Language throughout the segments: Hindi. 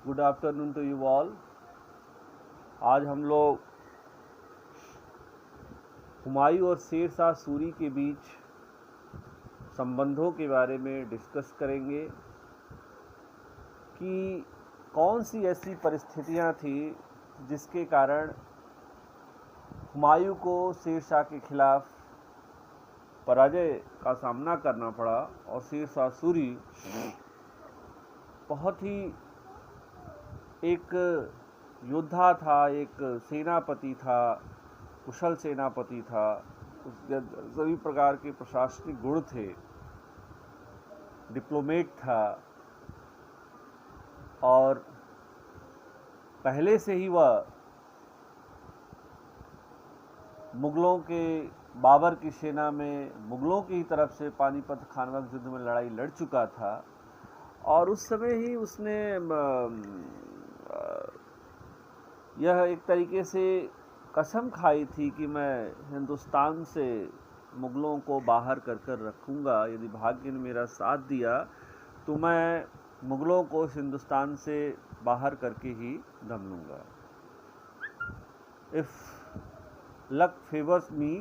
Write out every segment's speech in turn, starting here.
Good afternoon to you all. आज हम लोग हुमायूं और शेर शाह सूरी के बीच संबंधों के बारे में डिस्कस करेंगे कि कौन सी ऐसी परिस्थितियां थी जिसके कारण हुमायूं को शेर शाह के खिलाफ पराजय का सामना करना पड़ा और शेर शाह सूरी बहुत ही एक योद्धा था, एक सेनापति था, कुशल सेनापति था, उसके सभी प्रकार के प्रशासनिक गुण थे, डिप्लोमेट था और पहले से ही वह मुगलों के बाबर की सेना में मुगलों की ही तरफ से पानीपत खानवा युद्ध में लड़ाई लड़ चुका था और उस समय ही उसने यह एक तरीके से कसम खाई थी कि मैं हिंदुस्तान से मुगलों को बाहर कर कर रखूँगा। यदि भाग्य ने मेरा साथ दिया तो मैं मुगलों को हिंदुस्तान से बाहर करके ही दम लूँगा। If luck favours me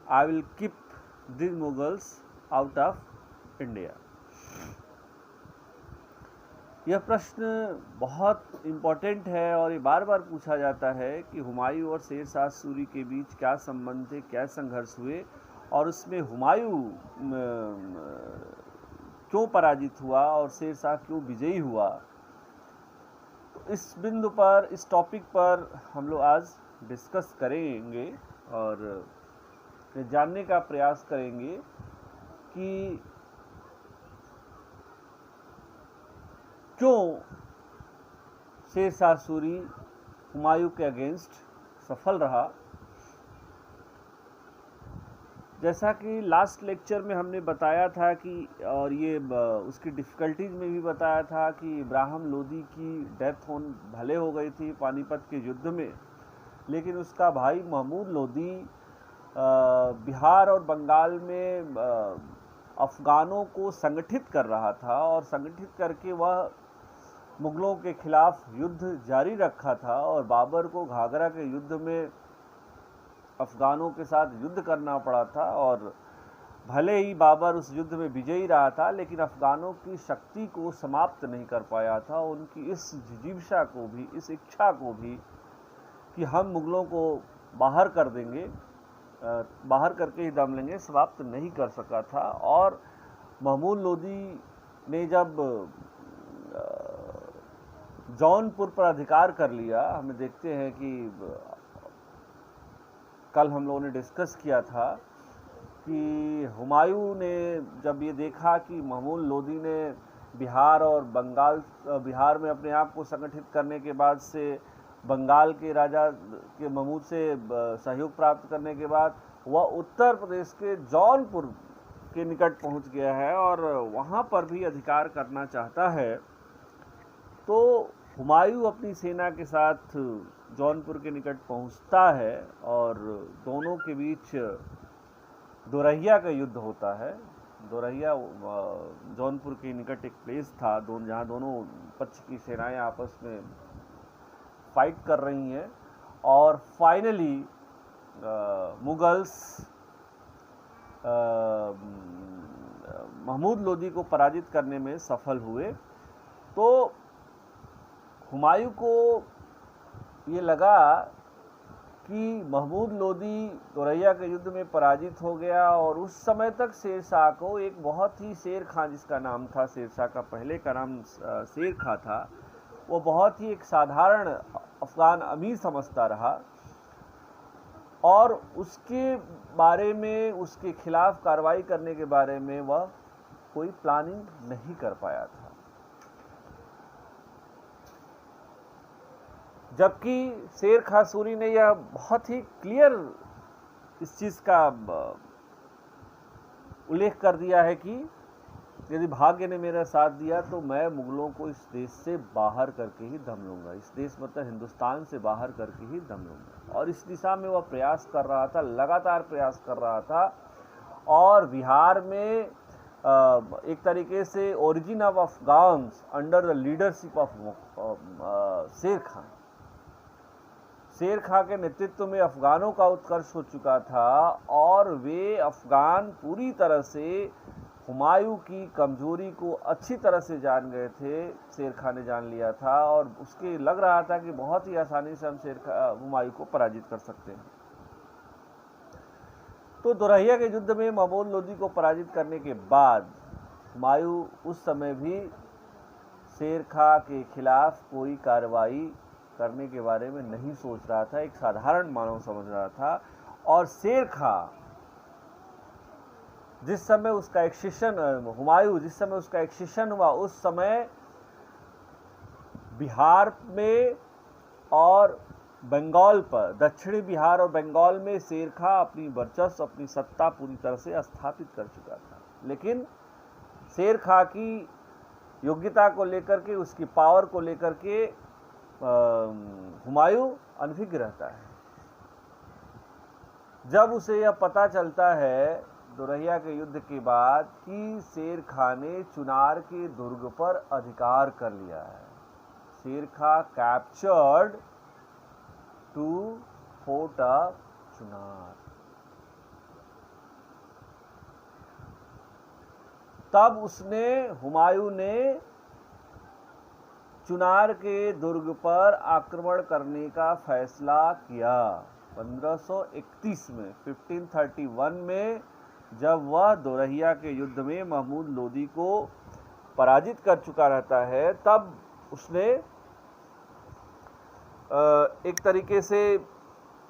I will keep the Mughals out of India. यह प्रश्न बहुत इम्पोर्टेंट है और ये बार बार पूछा जाता है कि हुमायूं और शेर शाह सूरी के बीच क्या संबंध थे, क्या संघर्ष हुए और उसमें हुमायूं क्यों पराजित हुआ और शेर शाह क्यों विजयी हुआ। तो इस बिंदु पर, इस टॉपिक पर हम लोग आज डिस्कस करेंगे और जानने का प्रयास करेंगे कि क्यों शेर शाह सूरी हुमायूं के अगेंस्ट सफल रहा। जैसा कि लास्ट लेक्चर में हमने बताया था कि और ये उसकी डिफ़िकल्टीज में भी बताया था कि इब्राहिम लोदी की डेथ भले हो गई थी पानीपत के युद्ध में, लेकिन उसका भाई महमूद लोदी बिहार और बंगाल में अफ़गानों को संगठित कर रहा था और संगठित करके वह मुगलों के खिलाफ युद्ध जारी रखा था और बाबर को घाघरा के युद्ध में अफ़गानों के साथ युद्ध करना पड़ा था और भले ही बाबर उस युद्ध में विजयी रहा था लेकिन अफ़गानों की शक्ति को समाप्त नहीं कर पाया था। उनकी इस जिजीविषा को भी, इस इच्छा को भी कि हम मुगलों को बाहर कर देंगे, बाहर करके ही दम लेंगे, समाप्त नहीं कर सका था। और महमूद लोदी ने जब जौनपुर पर अधिकार कर लिया, हमें देखते हैं कि कल हम लोगों ने डिस्कस किया था कि हुमायूं ने जब ये देखा कि महमूद लोदी ने बिहार और बिहार में अपने आप को संगठित करने के बाद से बंगाल के राजा के महमूद से सहयोग प्राप्त करने के बाद वह उत्तर प्रदेश के जौनपुर के निकट पहुंच गया है और वहां पर भी अधिकार करना चाहता है, तो हुमायूं अपनी सेना के साथ जौनपुर के निकट पहुंचता है और दोनों के बीच दोरहिया का युद्ध होता है। दोरहिया जौनपुर के निकट एक प्लेस था जहां दोनों पक्ष की सेनाएं आपस में फाइट कर रही हैं और फाइनली मुगल्स महमूद लोदी को पराजित करने में सफल हुए। तो हुमायूं को ये लगा कि महमूद लोदी दोरहिया के युद्ध में पराजित हो गया और उस समय तक शेर शाह को एक बहुत ही, शेर खां जिसका नाम था, शेर शाह का पहले का नाम शेर खां था, वो बहुत ही एक साधारण अफ़गान अमीर समझता रहा और उसके बारे में, उसके खिलाफ कार्रवाई करने के बारे में वह कोई प्लानिंग नहीं कर पाया था। जबकि शेर खां सूरी ने यह बहुत ही क्लियर इस चीज़ का उल्लेख कर दिया है कि यदि भाग्य ने मेरा साथ दिया तो मैं मुगलों को इस देश से बाहर करके ही दम लूँगा। इस देश मतलब हिंदुस्तान से बाहर करके ही दम लूँगा और इस दिशा में वह प्रयास कर रहा था, लगातार प्रयास कर रहा था। और बिहार में एक तरीके से origin of Afghans under the leadership of शेर खान। शेर खां के नेतृत्व में अफगानों का उत्कर्ष हो चुका था और वे अफगान पूरी तरह से हुमायूं की कमजोरी को अच्छी तरह से जान गए थे। शेर खां ने जान लिया था और उसके लग रहा था कि बहुत ही आसानी से हम हुमायूं को पराजित कर सकते हैं। तो दोरहिया के युद्ध में महमूद लोदी को पराजित करने के बाद हुमायूं उस समय भी शेर खां के खिलाफ कोई कार्रवाई करने के बारे में नहीं सोच रहा था, एक साधारण मानव समझ रहा था। और शेर खां जिस समय उसका एक्सेशन, हुमायूं जिस समय उसका एक्सेशन हुआ उस समय बिहार में और बंगाल पर, दक्षिणी बिहार और बंगाल में शेर खां अपनी वर्चस्व, अपनी सत्ता पूरी तरह से स्थापित कर चुका था। लेकिन शेर खां की योग्यता को लेकर के, उसकी पावर को लेकर के हुमायूं अनभिज्ञ रहता है। जब उसे यह पता चलता है दोरहिया के युद्ध के बाद कि शेर खां ने चुनार के दुर्ग पर अधिकार कर लिया है, Sher Khan captured to fort of Chunar, तब हुमायूं ने चुनार के दुर्ग पर आक्रमण करने का फैसला किया। 1531 में 1531 में जब वह दोरहिया के युद्ध में महमूद लोदी को पराजित कर चुका रहता है, तब उसने एक तरीके से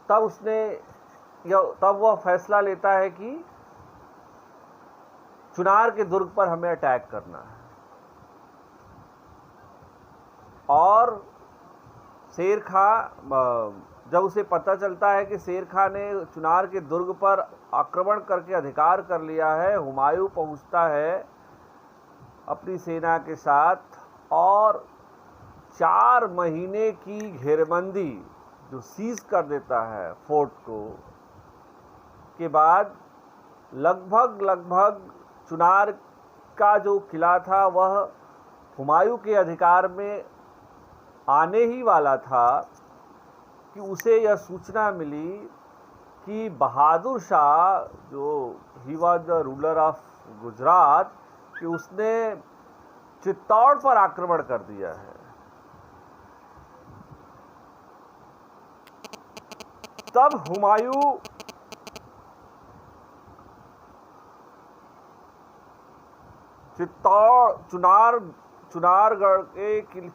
तब वह फैसला लेता है कि चुनार के दुर्ग पर हमें अटैक करना है। और शेर खां, जब उसे पता चलता है कि शेर खां ने चुनार के दुर्ग पर आक्रमण करके अधिकार कर लिया है, हुमायूं पहुंचता है अपनी सेना के साथ और 4 महीने की घेरबंदी जो सीज कर देता है फोर्ट को, के बाद लगभग चुनार का जो किला था वह हुमायूं के अधिकार में आने ही वाला था कि उसे यह सूचना मिली कि बहादुर शाह, जो he was the ruler of Gujarat, कि उसने चित्तौड़ पर आक्रमण कर दिया है। तब हुमायूं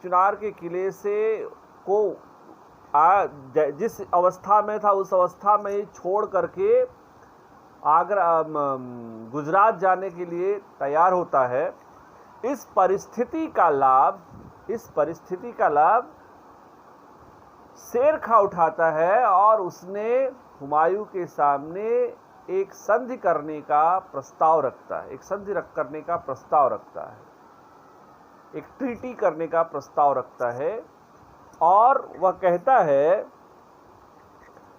चुनार के किले से को जिस अवस्था में था उस अवस्था में ही छोड़ करके आगरा गुजरात जाने के लिए तैयार होता है। इस परिस्थिति का लाभ शेर खां उठाता है और उसने हुमायूं के सामने एक संधि करने का प्रस्ताव रखता है, एक ट्रीटी करने का प्रस्ताव रखता है। और वह कहता है,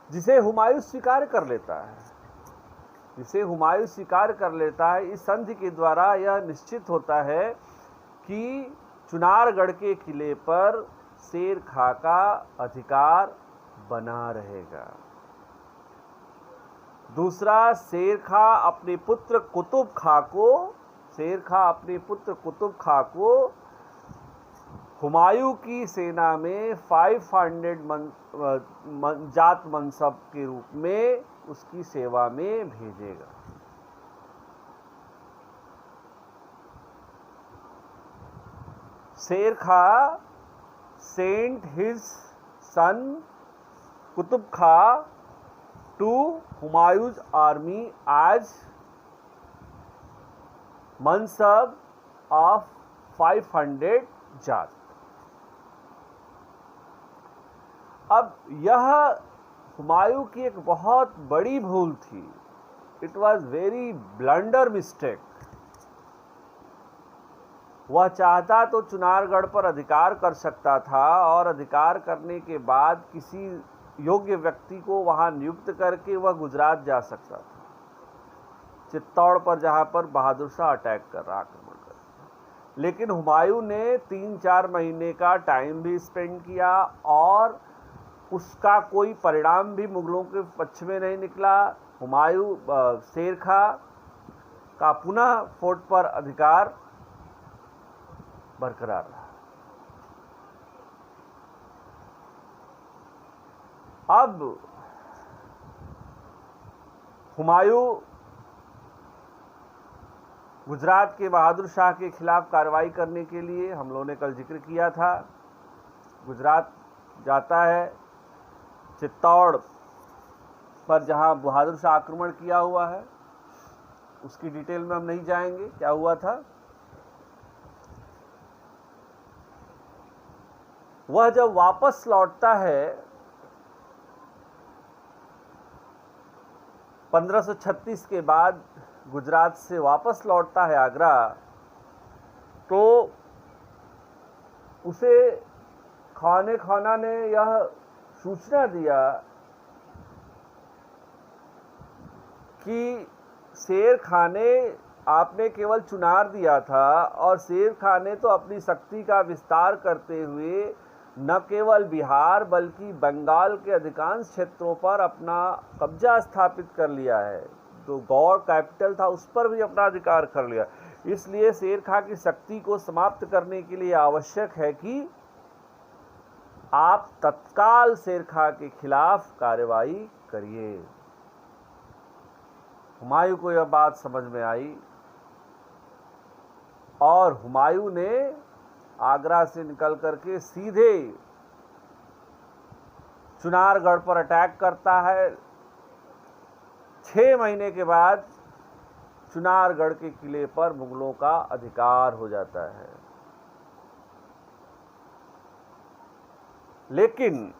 जिसे हुमायूं स्वीकार कर लेता है, इस संधि के द्वारा यह निश्चित होता है कि चुनारगढ़ के किले पर शेर खां का अधिकार बना रहेगा। दूसरा, शेर खां अपने पुत्र कुतुब खां को हुमायूं की सेना में 500 जात मनसब के रूप में उसकी सेवा में भेजेगा। शेर खां sent his son Qutub Khan to Humayun's army as mansab of 500 जात। अब यह हुमायूं की एक बहुत बड़ी भूल थी। It was very blunder mistake. वह चाहता तो चुनारगढ़ पर अधिकार कर सकता था और अधिकार करने के बाद किसी योग्य व्यक्ति को वहां नियुक्त करके वह गुजरात जा सकता था। चित्तौड़ पर, जहाँ पर बहादुर शाह अटैक कर रहा, आक्रमण कर रहा। लेकिन हुमायूं ने 3-4 महीने का टाइम भी स्पेंड किया और उसका कोई परिणाम भी मुगलों के पक्ष में नहीं निकला। हुमायूं शेर खां का पुनः फोर्ट पर अधिकार बरकरार रहा। अब हुमायूं गुजरात के बहादुर शाह के खिलाफ कार्रवाई करने के लिए, हम लोगों ने कल जिक्र किया था, गुजरात जाता है। चित्तौड़ पर जहां बहादुर शाह आक्रमण किया हुआ है, उसकी डिटेल में हम नहीं जाएंगे क्या हुआ था। वह जब वापस लौटता है 1536 के बाद, गुजरात से वापस लौटता है आगरा, तो उसे खाना ने यह सूचना दिया कि शेर खां ने, आपने केवल चुनार दिया था और शेर खां ने तो अपनी शक्ति का विस्तार करते हुए न केवल बिहार बल्कि बंगाल के अधिकांश क्षेत्रों पर अपना कब्जा स्थापित कर लिया है। जो गौड़ कैपिटल था उस पर भी अपना अधिकार कर लिया। इसलिए शेर खां की शक्ति को समाप्त करने के लिए आवश्यक है कि आप तत्काल शेर खां के खिलाफ कार्रवाई करिए। हुमायूं को यह बात समझ में आई और हुमायूं ने आगरा से निकल करके सीधे चुनारगढ़ पर अटैक करता है। 6 महीने के बाद चुनारगढ़ के किले पर मुगलों का अधिकार हो जाता है। लेकिन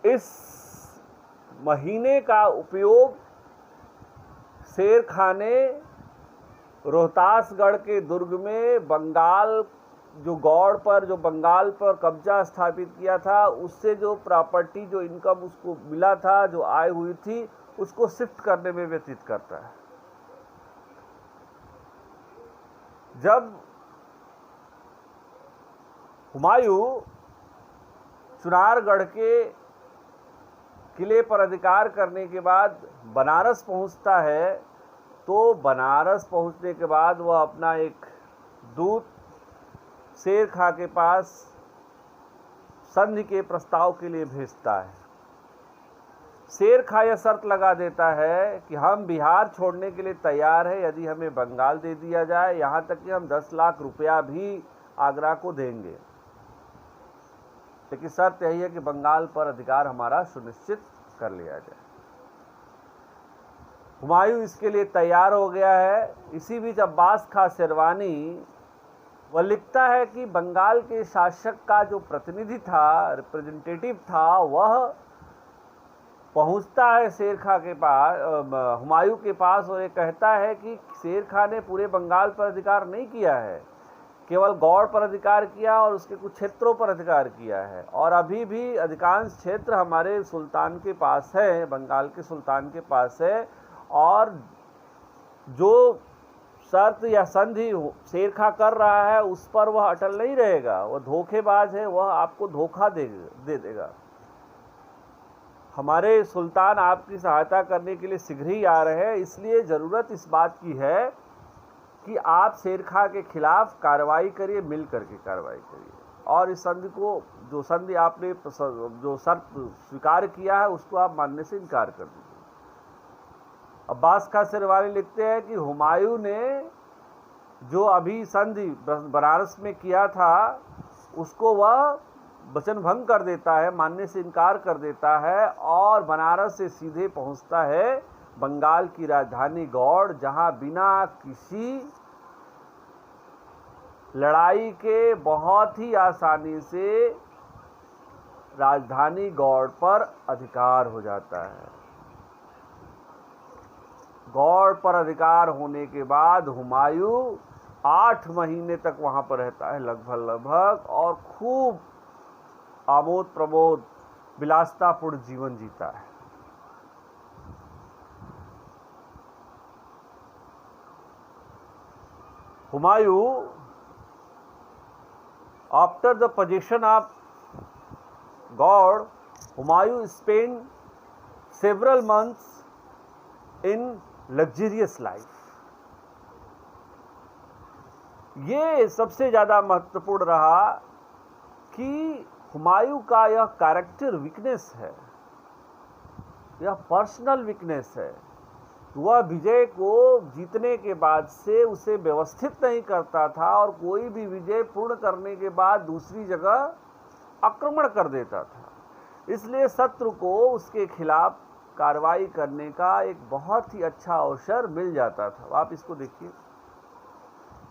इस महीने का उपयोग शेर खां ने रोहतासगढ़ के दुर्ग में बंगाल, जो गौड़ पर, जो बंगाल पर कब्जा स्थापित किया था, उससे जो प्रॉपर्टी, जो इनकम उसको मिला था, जो आय हुई थी, उसको शिफ्ट करने में व्यतीत करता है। जब हुमायूं चुनारगढ़ के किले पर अधिकार करने के बाद बनारस पहुंचता है, तो बनारस पहुंचने के बाद वह अपना एक दूत शेर खां के पास संधि के प्रस्ताव के लिए भेजता है। शेर खां यह शर्त लगा देता है कि हम बिहार छोड़ने के लिए तैयार है यदि हमें बंगाल दे दिया जाए, यहाँ तक कि हम 10 लाख रुपया भी आगरा को देंगे, लेकिन शर्त यही है कि बंगाल पर अधिकार हमारा सुनिश्चित कर लिया जाए। हुमायूं इसके लिए तैयार हो गया है। इसी बीच अब्बास खां शेरवानी वह लिखता है कि बंगाल के शासक का जो प्रतिनिधि था, रिप्रेजेंटेटिव था, वह पहुंचता है शेर खां के पास, हुमायूं के पास, और ये कहता है कि शेर खां ने पूरे बंगाल पर अधिकार नहीं किया है, केवल गौड़ पर अधिकार किया और उसके कुछ क्षेत्रों पर अधिकार किया है, और अभी भी अधिकांश क्षेत्र हमारे सुल्तान के पास है, बंगाल के सुल्तान के पास है। और जो शर्त या संधि शेर खां कर रहा है उस पर वह अटल नहीं रहेगा, वह धोखेबाज है, वह आपको धोखा दे देगा। हमारे सुल्तान आपकी सहायता करने के लिए शीघ्र ही आ रहे हैं, इसलिए ज़रूरत इस बात की है कि आप शेर खां के खिलाफ कार्रवाई करिए, मिल करके कार्रवाई करिए, और इस संधि को, जो संधि आपने जो शर्त स्वीकार किया है, उसको आप मानने से इनकार कर दीजिए। अब्बास खां शेरवानी लिखते हैं कि हुमायूं ने जो अभी संधि बनारस में किया था उसको वह वचन भंग कर देता है, मानने से इनकार कर देता है, और बनारस से सीधे पहुंचता है बंगाल की राजधानी गौड़, जहां बिना किसी लड़ाई के बहुत ही आसानी से राजधानी गौड़ पर अधिकार हो जाता है। गौड़ पर अधिकार होने के बाद हुमायूं 8 महीने तक वहां पर रहता है लगभग, और खूब आमोद प्रमोद विलासतापूर्ण जीवन जीता है। Humayun, after the possession of God, Humayun spent several months in luxurious life. ये सबसे ज़्यादा महत्वपूर्ण रहा कि हुमायूं का यह कैरेक्टर वीकनेस है, यह पर्सनल वीकनेस है। वह विजय को जीतने के बाद से उसे व्यवस्थित नहीं करता था और कोई भी विजय पूर्ण करने के बाद दूसरी जगह आक्रमण कर देता था। इसलिए शत्रु को उसके खिलाफ कार्रवाई करने का एक बहुत ही अच्छा अवसर मिल जाता था। आप इसको देखिए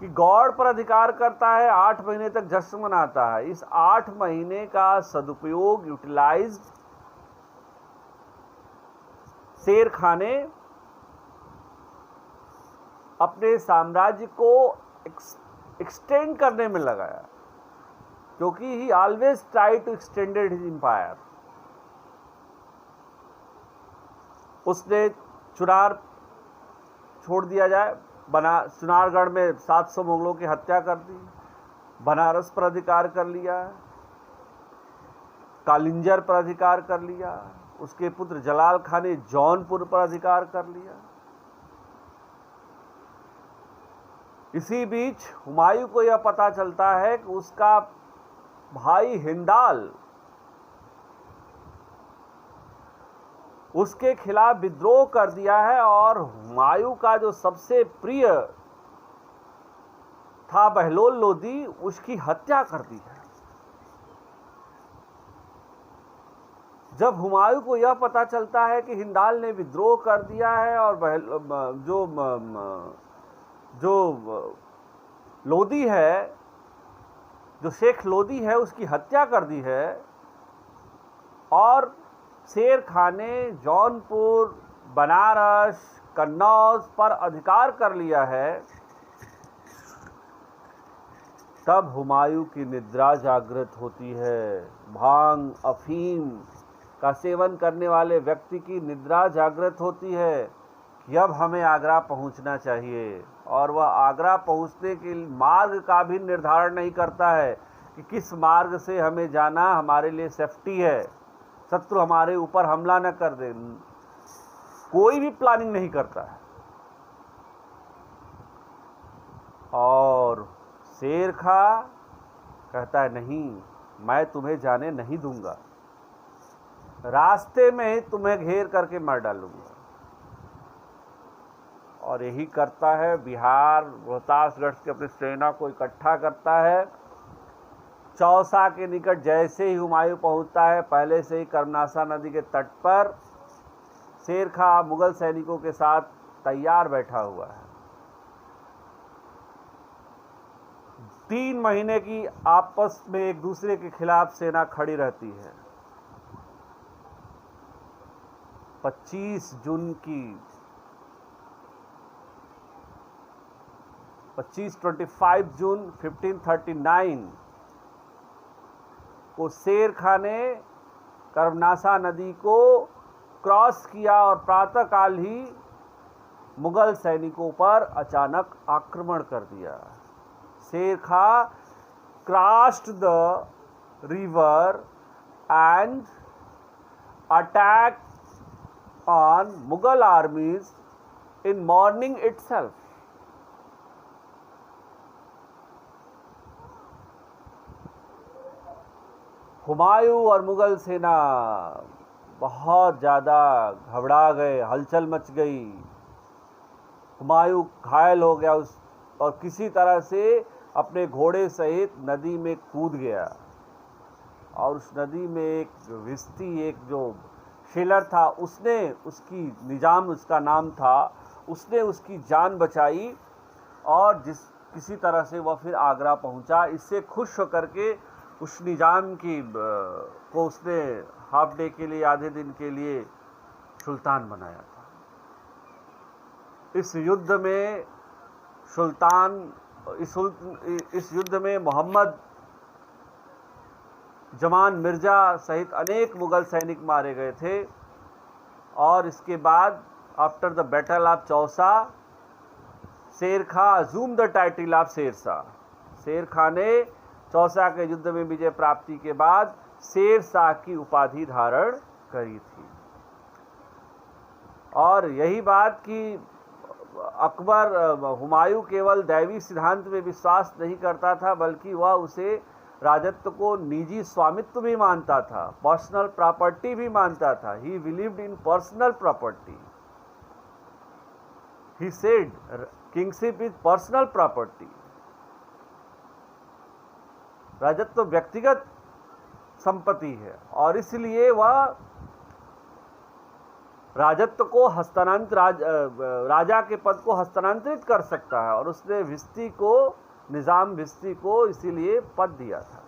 कि गॉड पर अधिकार करता है, 8 महीने तक जश्न मनाता है। इस 8 महीने का सदुपयोग यूटिलाइज शेर खान ने अपने साम्राज्य को एक्सटेंड करने में लगाया, क्योंकि he always try to extended his empire. उसने चुनार छोड़ दिया जाए, चुनारगढ़ में 700 मुगलों की हत्या कर दी, बनारस पर अधिकार कर लिया, कालिंजर पर अधिकार कर लिया, उसके पुत्र जलाल खान ने जौनपुर पर अधिकार कर लिया। इसी बीच हुमायूं को यह पता चलता है कि उसका भाई हिंदाल उसके खिलाफ विद्रोह कर दिया है और हुमायूं का जो सबसे प्रिय था बहलोल लोदी, उसकी हत्या कर दी है। जब हुमायूं को यह पता चलता है कि हिंदाल ने विद्रोह कर दिया है और जो लोदी है, जो शेख लोदी है, उसकी हत्या कर दी है और शेर खान ने जौनपुर, बनारस, कन्नौज पर अधिकार कर लिया है, तब हुमायूं की निद्रा जागृत होती है। भांग, अफीम का सेवन करने वाले व्यक्ति की निद्रा जागृत होती है कि अब हमें आगरा पहुंचना चाहिए, और वह आगरा पहुंचने के मार्ग का भी निर्धारण नहीं करता है कि किस मार्ग से हमें जाना हमारे लिए सेफ्टी है, शत्रु हमारे ऊपर हमला न कर दे। कोई भी प्लानिंग नहीं करता है। और शेर खां कहता है, नहीं, मैं तुम्हें जाने नहीं दूंगा, रास्ते में ही तुम्हें घेर करके मार डालूंगा। और यही करता है। बिहार रोहतासगढ़ से अपनी सेना को इकट्ठा करता है। चौसा के निकट जैसे ही हुमायूं पहुंचता है, पहले से ही कर्मनासा नदी के तट पर शेर खां मुगल सैनिकों के साथ तैयार बैठा हुआ है। 3 महीने की आपस में एक दूसरे के खिलाफ सेना खड़ी रहती है। 25 जून की 25 जून 1539 को शेर खां ने कर्मनासा नदी को क्रॉस किया और प्रातःकाल ही मुगल सैनिकों पर अचानक आक्रमण कर दिया। Sher Khan crossed the river and attack on Mughal armies in morning itself. Humayun और मुगल सेना बहुत ज़्यादा घबरा गए, हलचल मच गई। हुमायूं घायल हो गया और किसी तरह से अपने घोड़े सहित नदी में कूद गया, और उस नदी में एक विस्ती, एक जो शेलर था, उसने उसकी, निजाम उसका नाम था, उसने उसकी जान बचाई और किसी तरह से वह फिर आगरा पहुंचा। इससे खुश होकर के उस निजाम को उसने हाफ डे के लिए, आधे दिन के लिए सुल्तान बनाया था। इस युद्ध में इस युद्ध में मोहम्मद जमान मिर्जा सहित अनेक मुगल सैनिक मारे गए थे। और इसके बाद after the battle of Chausa, Sher Khan assume the title of Sher Shah. Sher Khan ने चौसा के युद्ध में विजय प्राप्ति के बाद शेरशाह की उपाधि धारण करी थी। और यही बात कि अकबर हुमायूं केवल दैवी सिद्धांत में विश्वास नहीं करता था, बल्कि वह उसे राजत्व को निजी स्वामित्व भी मानता था, पर्सनल प्रॉपर्टी भी मानता था। He believed in personal property. He said kingship is personal property. राजत्व व्यक्तिगत संपत्ति है और इसलिए वह राजत्व को राजा के पद को हस्तांतरित कर सकता है, और उसने निजाम भिस्ती को इसीलिए पद दिया था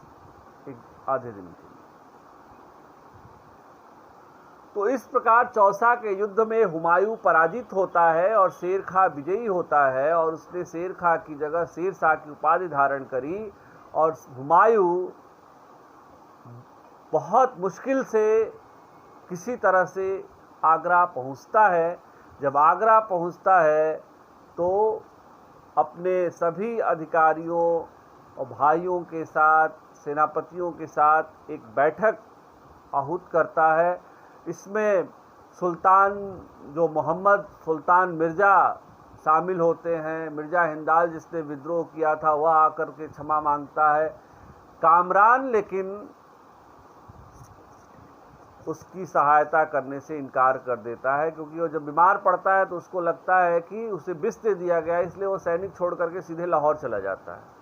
एक आधे दिन के लिए। तो इस प्रकार चौसा के युद्ध में हुमायूं पराजित होता है और शेर खां विजयी होता है, और उसने शेर खां की जगह शेरशाह की उपाधि धारण करी। और हुमायूं बहुत मुश्किल से किसी तरह से आगरा पहुंचता है। जब आगरा पहुंचता है तो अपने सभी अधिकारियों और भाइयों के साथ, सेनापतियों के साथ एक बैठक आहूत करता है। इसमें सुल्तान जो मोहम्मद सुल्तान मिर्ज़ा शामिल होते हैं। मिर्ज़ा हिंदाल जिसने विद्रोह किया था वह आकर के क्षमा मांगता है। कामरान लेकिन उसकी सहायता करने से इनकार कर देता है, क्योंकि वो जब बीमार पड़ता है तो उसको लगता है कि उसे विष दे दिया गया, इसलिए वो सैनिक छोड़ करके सीधे लाहौर चला जाता है।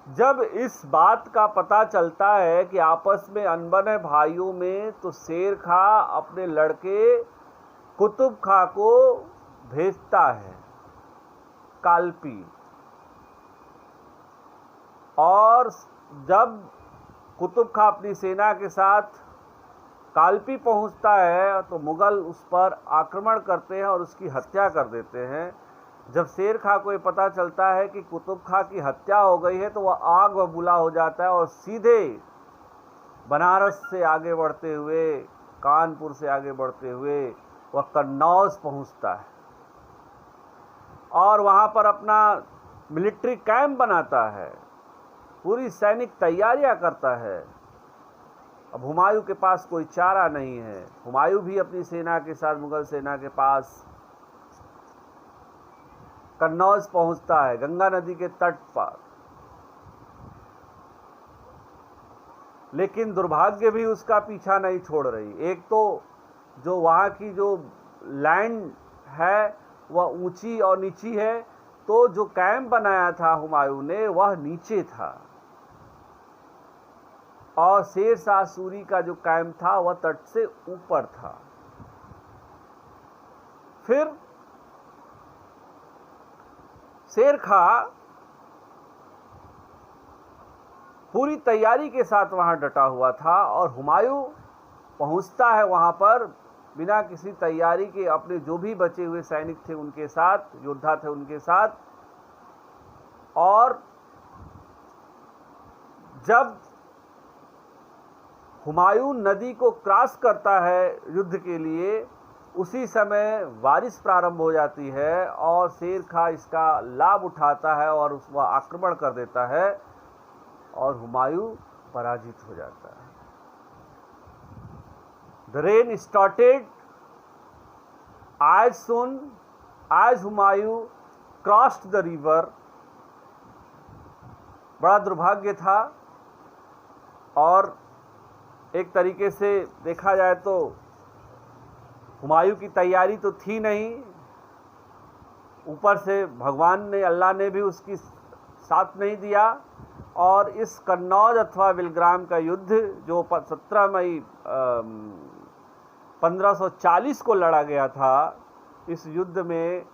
जब इस बात का पता चलता है कि आपस में अनबन है भाइयों में, तो शेर खां अपने लड़के कुतुब खां को भेजता है कालपी। और जब कुतुब खां अपनी सेना के साथ कालपी पहुंचता है तो मुगल उस पर आक्रमण करते हैं और उसकी हत्या कर देते हैं। जब शेर खां को ये पता चलता है कि कुतुब खां की हत्या हो गई है तो वह आग बबूला हो जाता है और सीधे बनारस से आगे बढ़ते हुए, कानपुर से आगे बढ़ते हुए वह कन्नौज पहुंचता है और वहां पर अपना मिलिट्री कैंप बनाता है, पूरी सैनिक तैयारियां करता है। अब हुमायूं के पास कोई चारा नहीं है। हुमायूं भी अपनी सेना के साथ मुगल सेना के पास कन्नौज पहुंचता है, गंगा नदी के तट पर। लेकिन दुर्भाग्य भी उसका पीछा नहीं छोड़ रही। एक तो जो वहाँ की जो लैंड है वह ऊंची और नीची है, तो जो कैंप बनाया था हुमायूं ने वह नीचे था, और शेरशाह सूरी का जो कैंप था वह तट से ऊपर था। फिर शेर खां पूरी तैयारी के साथ वहां डटा हुआ था और हुमायूं पहुंचता है वहां पर बिना किसी तैयारी के, अपने जो भी बचे हुए सैनिक थे उनके साथ, योद्धा थे उनके साथ। और जब हुमायूं नदी को क्रॉस करता है युद्ध के लिए, उसी समय बारिश प्रारंभ हो जाती है और शेर खां इसका लाभ उठाता है और वह आक्रमण कर देता है और हुमायूं पराजित हो जाता है। The rain started as soon as Humayun crossed the river। बड़ा दुर्भाग्य था, और एक तरीके से देखा जाए तो हुमायूं की तैयारी तो थी नहीं, ऊपर से भगवान ने, अल्लाह ने भी उसकी साथ नहीं दिया। और इस कन्नौज अथवा बिलग्राम का युद्ध जो 17 मई 1540 को लड़ा गया था, इस युद्ध में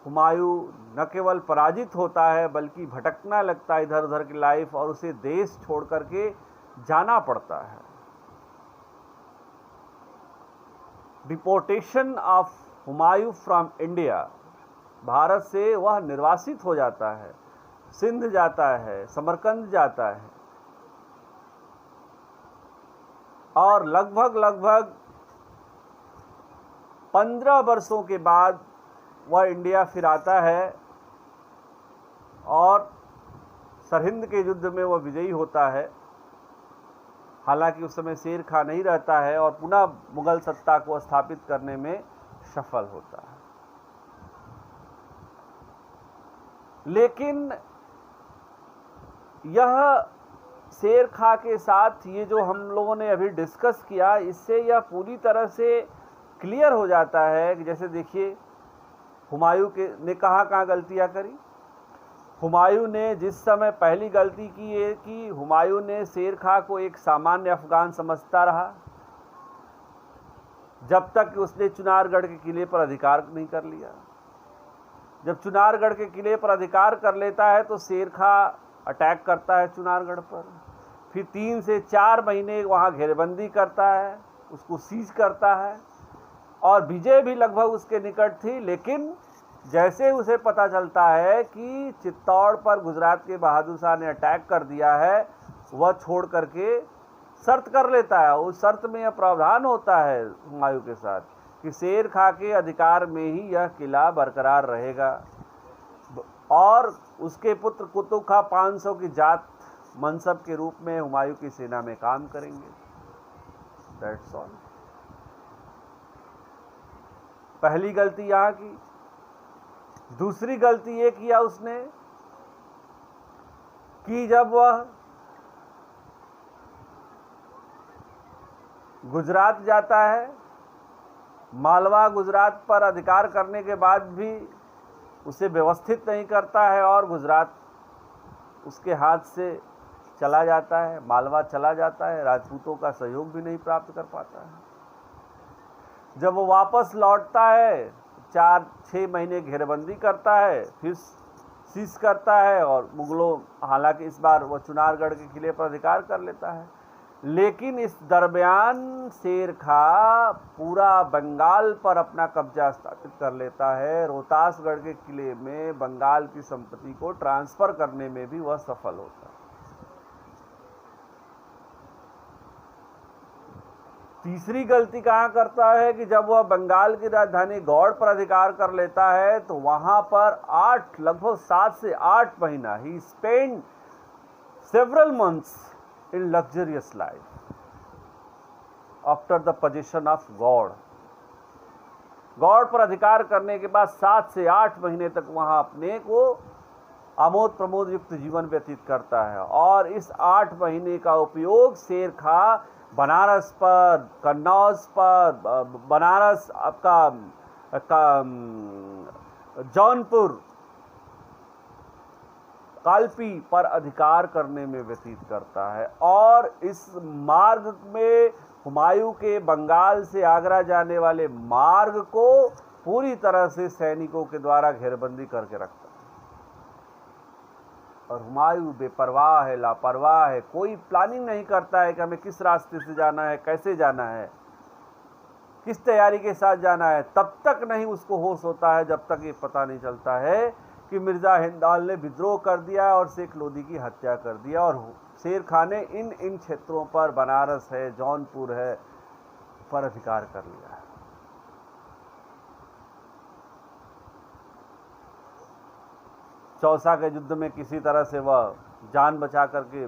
हुमायूं न केवल पराजित होता है बल्कि भटकना लगता है इधर उधर की लाइफ, और उसे देश छोड़ करके जाना पड़ता है। Deportation of Humayun from India, Bharat से वह निर्वासित हो जाता है, सिंध जाता है, समरकंद जाता है, और लगभग 15 वर्षों के बाद वह इंडिया फिर आता है और सरहिंद के युद्ध में वह विजयी होता है। हालांकि उस समय शेर खां नहीं रहता है और पुनः मुगल सत्ता को स्थापित करने में सफल होता है। लेकिन यह शेर खां के साथ ये जो हम लोगों ने अभी डिस्कस किया, इससे यह पूरी तरह से क्लियर हो जाता है कि जैसे देखिए हुमायूं ने कहाँ गलतियां करी। हुमायूं ने जिस समय पहली गलती की है कि हुमायूं ने शेर खां को एक सामान्य अफगान समझता रहा जब तक कि उसने चुनारगढ़ के किले पर अधिकार नहीं कर लिया। जब चुनारगढ़ के किले पर अधिकार कर लेता है तो शेर खां अटैक करता है चुनारगढ़ पर, फिर 3 से 4 महीने वहाँ घेरबंदी करता है, उसको सीज करता है और विजय भी लगभग उसके निकट थी। लेकिन जैसे उसे पता चलता है कि चित्तौड़ पर गुजरात के बहादुर शाह ने अटैक कर दिया है, वह छोड़ करके शर्त कर लेता है। उस शर्त में यह प्रावधान होता है हुमायूं के साथ कि शेर खां के अधिकार में ही यह किला बरकरार रहेगा और उसके पुत्र कुतुब खां 500 की जात मनसब के रूप में हुमायूं की सेना में काम करेंगे। That's all. पहली गलती यहाँ की। दूसरी गलती ये किया उसने कि जब वह गुजरात जाता है, मालवा गुजरात पर अधिकार करने के बाद भी उसे व्यवस्थित नहीं करता है और गुजरात उसके हाथ से चला जाता है, मालवा चला जाता है, राजपूतों का सहयोग भी नहीं प्राप्त कर पाता है। जब वो वापस लौटता है 4-6 महीने घेरबंदी करता है, फिर सीज करता है और मुगलों, हालांकि इस बार वो चुनारगढ़ के किले पर अधिकार कर लेता है। लेकिन इस दरमियान शेर खां पूरा बंगाल पर अपना कब्जा स्थापित कर लेता है। रोहतासगढ़ के किले में बंगाल की संपत्ति को ट्रांसफर करने में भी वह सफल होता है। तीसरी गलती कहाँ करता है कि जब वह बंगाल की राजधानी गौड़ पर अधिकार कर लेता है तो वहां पर लगभग 7 से 8 महीना he spend several months in luxurious life after the possession of Gaur. Gaur पर अधिकार करने के बाद 7 से 8 महीने तक वहां अपने को आमोद प्रमोद युक्त जीवन व्यतीत करता है और इस 8 महीने का उपयोग शेर खां बनारस पर, कन्नौज पर, बनारस आपका जौनपुर, कालपी पर अधिकार करने में व्यतीत करता है। और इस मार्ग में हुमायूं के बंगाल से आगरा जाने वाले मार्ग को पूरी तरह से सैनिकों के द्वारा घेरबंदी करके रखता है और हुमायूं बेपरवाह है, लापरवाह है, कोई प्लानिंग नहीं करता है कि हमें किस रास्ते से जाना है, कैसे जाना है, किस तैयारी के साथ जाना है। तब तक नहीं उसको होश होता है जब तक ये पता नहीं चलता है कि मिर्जा हिंदाल ने विद्रोह कर दिया और शेख लोदी की हत्या कर दिया और शेर खां ने इन क्षेत्रों पर, बनारस है, जौनपुर है, पर अधिकार कर लिया है। चौसा के युद्ध में किसी तरह से वह जान बचा करके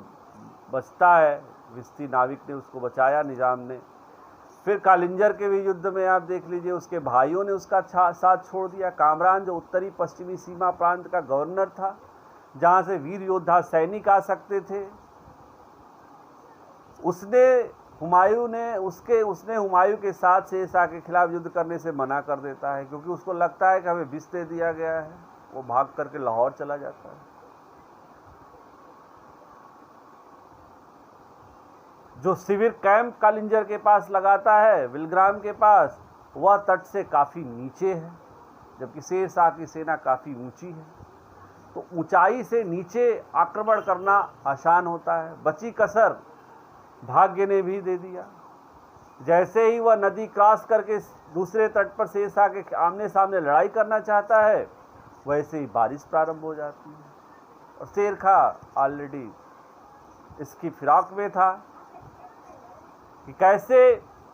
बचता है, विस्ती नाविक ने उसको बचाया, निजाम ने। फिर कालिंजर के भी युद्ध में आप देख लीजिए उसके भाइयों ने उसका साथ छोड़ दिया। कामरान जो उत्तरी पश्चिमी सीमा प्रांत का गवर्नर था, जहां से वीर योद्धा सैनिक आ सकते थे, उसने हुमायूं के साथ शेर शाह के खिलाफ युद्ध करने से मना कर देता है क्योंकि उसको लगता है कि हमें विष दे दिया गया है। वो भाग करके लाहौर चला जाता है। जो शिविर कैंप कालिंजर के पास लगाता है, विलग्राम के पास, वह तट से काफी नीचे है, जबकि शेर शाह की सेना काफी ऊंची है। तो ऊंचाई से नीचे आक्रमण करना आसान होता है। बची कसर भाग्य ने भी दे दिया। जैसे ही वह नदी क्रॉस करके दूसरे तट पर शेर शाह के आमने सामने लड़ाई करना चाहता है, वैसे ही बारिश प्रारंभ हो जाती है और शेर खां ऑलरेडी इसकी फिराक में था कि कैसे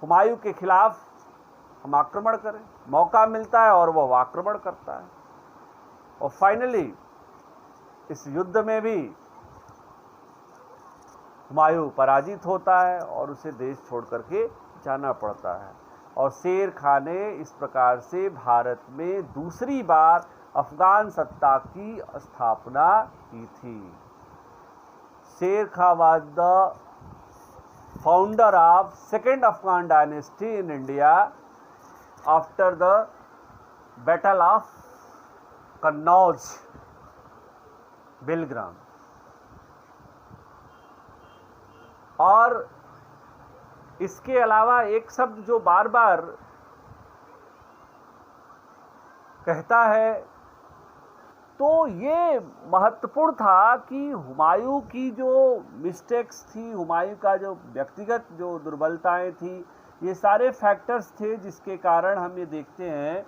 हुमायूं के खिलाफ हम आक्रमण करें, मौका मिलता है और वह आक्रमण करता है। और फाइनली इस युद्ध में भी हुमायूं पराजित होता है और उसे देश छोड़ करके जाना पड़ता है। और शेर खां ने इस प्रकार से भारत में दूसरी बार अफगान सत्ता की स्थापना की थी। Sher Khan was the founder of second Afghan dynasty in India after the battle of Kannauj Bilgram. और इसके अलावा एक शब्द जो बार बार कहता है, तो ये महत्वपूर्ण था कि हुमायूं की जो मिस्टेक्स थी, हुमायूं का जो व्यक्तिगत जो दुर्बलताएं थी, ये सारे फैक्टर्स थे जिसके कारण हम ये देखते हैं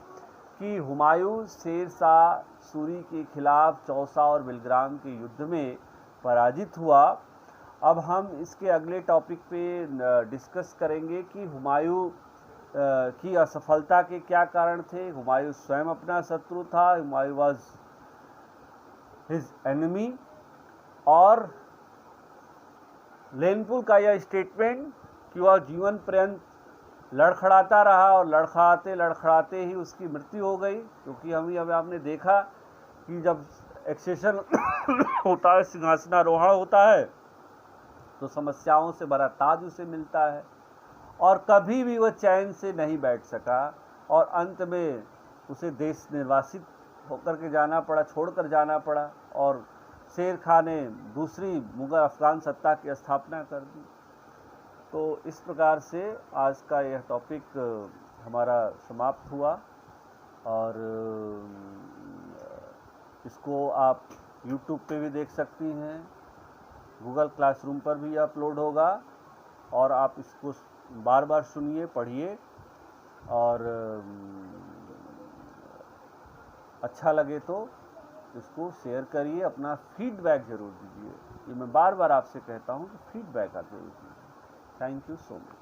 कि हुमायूं शेर शाह सूरी के खिलाफ चौसा और बेलग्राम के युद्ध में पराजित हुआ। अब हम इसके अगले टॉपिक पे डिस्कस करेंगे कि हुमायूं की असफलता के क्या कारण थे। हुमायूं स्वयं अपना शत्रु था, हुमायूं वाज हिज एनिमी। और लेनपुल का यह स्टेटमेंट कि वह जीवन पर्यंत लड़खड़ाता रहा और लड़खड़ाते लड़खड़ाते ही उसकी मृत्यु हो गई, क्योंकि अब आपने देखा कि जब एक्सेशन होता है, सिंहासनारोहण होता है, तो समस्याओं से भरा ताज उसे मिलता है और कभी भी वह चैन से नहीं बैठ सका और अंत में उसे देश निर्वासित होकर के जाना पड़ा, छोड़कर जाना पड़ा और शेर खां ने दूसरी मुगल अफगान सत्ता की स्थापना कर दी। तो इस प्रकार से आज का यह टॉपिक हमारा समाप्त हुआ और इसको आप YouTube पे भी देख सकती हैं, गूगल क्लासरूम पर भी अपलोड होगा और आप इसको बार बार सुनिए, पढ़िए और अच्छा लगे तो इसको शेयर करिए, अपना फीडबैक ज़रूर दीजिए। ये मैं बार बार आपसे कहता हूँ कि फीडबैक आप जरूर दीजिए। Thank you so much.